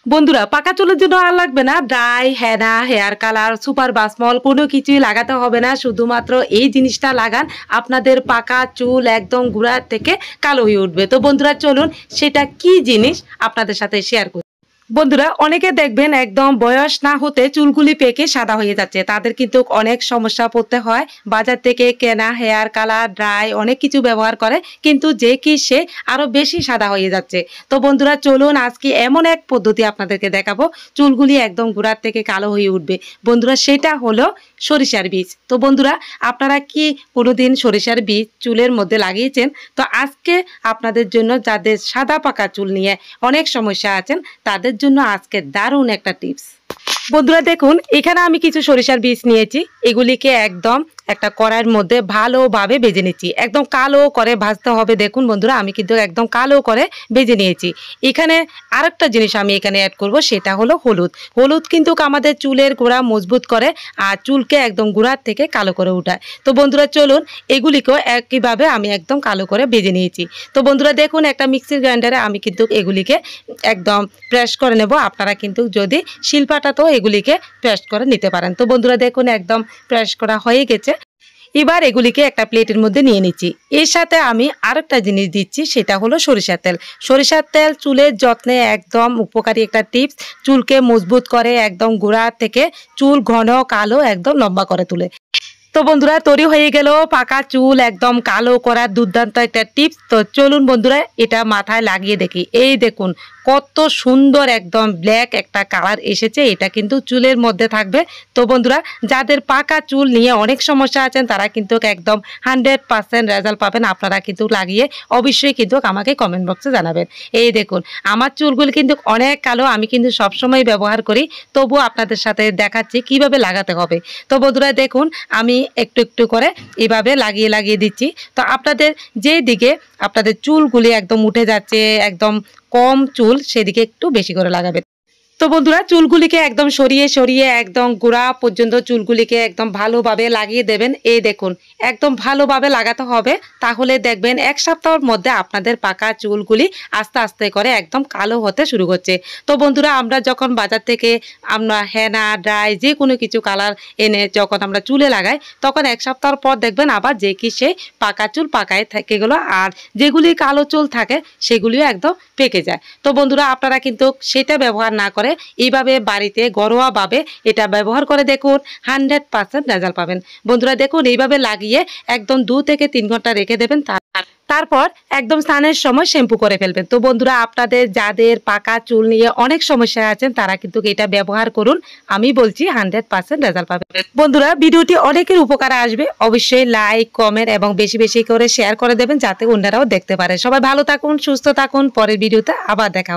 বন্ধুরা পাকা চুলের জন্য আর লাগবে না ডাই, হেনা, হেয়ার কালার, সুপার বাসমল, কোনো কিছুই লাগাতে হবে না। শুধুমাত্র এই জিনিসটা লাগান, আপনাদের পাকা চুল একদম গোড়া থেকে কালো হয়ে উঠবে। তো বন্ধুরা চলুন সেটা কি জিনিস আপনাদের সাথে শেয়ার করি। বন্ধুরা অনেকে দেখবেন একদম বয়স না হতে চুলগুলি পেকে সাদা হয়ে যাচ্ছে, তাদের কিন্তু অনেক সমস্যা পড়তে হয়। বাজার থেকে কেনা হেয়ার কালার, ড্রাই অনেক কিছু ব্যবহার করে, কিন্তু যে কি সে আরো বেশি সাদা হয়ে যাচ্ছে। তো বন্ধুরা চলুন আজকে এমন এক পদ্ধতি আপনাদেরকে দেখাবো, চুলগুলি একদম গোড়ার থেকে কালো হয়ে উঠবে। বন্ধুরা সেটা হলো সরিষার বীজ। তো বন্ধুরা আপনারা কি কোনোদিন সরিষার বীজ চুলের মধ্যে লাগিয়েছেন? তো আজকে আপনাদের জন্য যাদের সাদা পাকা চুল নিয়ে অনেক সমস্যা আছেন তাদের জন্য আজকে দারুণ একটা টিপস। বন্ধুরা দেখুন এখানে আমি কিছু সরিষার বীজ নিয়েছি, এগুলিকে একদম একটা কড়াইয়ের মধ্যে ভালোভাবে ভেজে নিচ্ছি, একদম কালো করে ভাজতে হবে। দেখুন বন্ধুরা আমি কিন্তু একদম কালো করে ভেজে নিয়েছি। এখানে আরেকটা জিনিস আমি এখানে অ্যাড করব, সেটা হলো হলুদ। হলুদ কিন্তু আমাদের চুলের গোড়া মজবুত করে আর চুলকে একদম গোড়ার থেকে কালো করে উঠায়। তো বন্ধুরা চলুন এগুলিকেও একইভাবে আমি একদম কালো করে ভেজে নিয়েছি। তো বন্ধুরা দেখুন একটা মিক্সির গ্রাইন্ডারে আমি কিন্তু এগুলিকে একদম প্রেস করে নেব। আপনারা কিন্তু যদি শিলপাটাতেও এগুলিকে প্রেস করে নিতে পারেন। তো বন্ধুরা দেখুন একদম প্রেস করা হয়ে গেছে। এবার এগুলিকে একটা প্লেটের মধ্যে নিয়ে নিচ্ছি। এর সাথে আমি আরেকটা জিনিস দিচ্ছি, সেটা হলো সরিষার তেল। সরিষার তেল চুলের যত্নে একদম উপকারী একটা টিপস, চুলকে মজবুত করে, একদম গোড়া থেকে চুল ঘন কালো একদম লম্বা করে তোলে। তো বন্ধুরা তৈরি হয়ে গেল পাকা চুল একদম কালো করার দুর্দান্ত একটা টিপস। তো চলুন বন্ধুরা এটা মাথায় লাগিয়ে দেখি। এই দেখুন কত সুন্দর একদম ব্ল্যাক একটা কালার এসেছে, এটা কিন্তু চুলের মধ্যে থাকবে। তো বন্ধুরা যাদের পাকা চুল নিয়ে অনেক সমস্যা আছেন তারা কিন্তু একদম 100% রেজাল্ট পাবেন। আপনারা কিন্তু লাগিয়ে অবশ্যই কিন্তু আমাকে কমেন্ট বক্সে জানাবেন। এই দেখুন আমার চুলগুলো কিন্তু অনেক কালো, আমি কিন্তু সবসময় ব্যবহার করি, তবুও আপনাদের সাথে দেখাচ্ছি কিভাবে লাগাতে হবে। তো বন্ধুরা দেখুন আমি একটু একটু করে এভাবে লাগিয়ে লাগিয়ে দিচ্ছি। তো আপনাদের যেই দিকে আপনাদের চুলগুলি একদম উঠে যাচ্ছে, একদম কম চুল, সেদিকে একটু বেশি করে লাগাবেন। তো বন্ধুরা চুলগুলিকে একদম সরিয়ে সরিয়ে একদম গোড়া পর্যন্ত চুলগুলিকে একদম ভালোভাবে লাগিয়ে দেবেন। এই দেখুন একদম ভালোভাবে লাগাতে হবে, তাহলে দেখবেন এক সপ্তাহের মধ্যে আপনাদের পাকা চুলগুলি আস্তে আস্তে করে একদম কালো হতে শুরু করছে। তো বন্ধুরা আমরা যখন বাজার থেকে আমরা হেনা, ড্রাই যে কোনো কিছু কালার এনে যখন আমরা চুলে লাগাই, তখন এক সপ্তাহ পর দেখবেন আবার যে কি সেই পাকা চুল পাকায় থেকে গেলো, আর যেগুলি কালো চুল থাকে সেগুলিও একদম পেকে যায়। তো বন্ধুরা আপনারা কিন্তু সেটা ব্যবহার না করে এইভাবে বাড়িতে ঘরোয়াভাবে এটা ব্যবহার করে দেখুন, 100% রেজাল্ট পাবেন। বন্ধুরা দেখুন এইভাবে লাগিয়ে একদম 2 থেকে 3 ঘন্টা রেখে দেবেন, তারপর একদম স্নানের সময় শ্যাম্পু করে ফেলবেন। তো বন্ধুরা আপনাদের যাদের পাকা চুল নিয়ে অনেক সমস্যা আছেন তারা কিন্তু এটা ব্যবহার করুন, আমি বলছি 100% রেজাল্ট পাবেন। বন্ধুরা ভিডিওটি অনেকের উপকারে আসবে, অবশ্যই লাইক, কমেন্ট এবং বেশি বেশি করে শেয়ার করে দেবেন যাতে অন্যরাও দেখতে পারে। সবাই ভালো থাকুন, সুস্থ থাকুন, পরের ভিডিওতে আবার দেখা।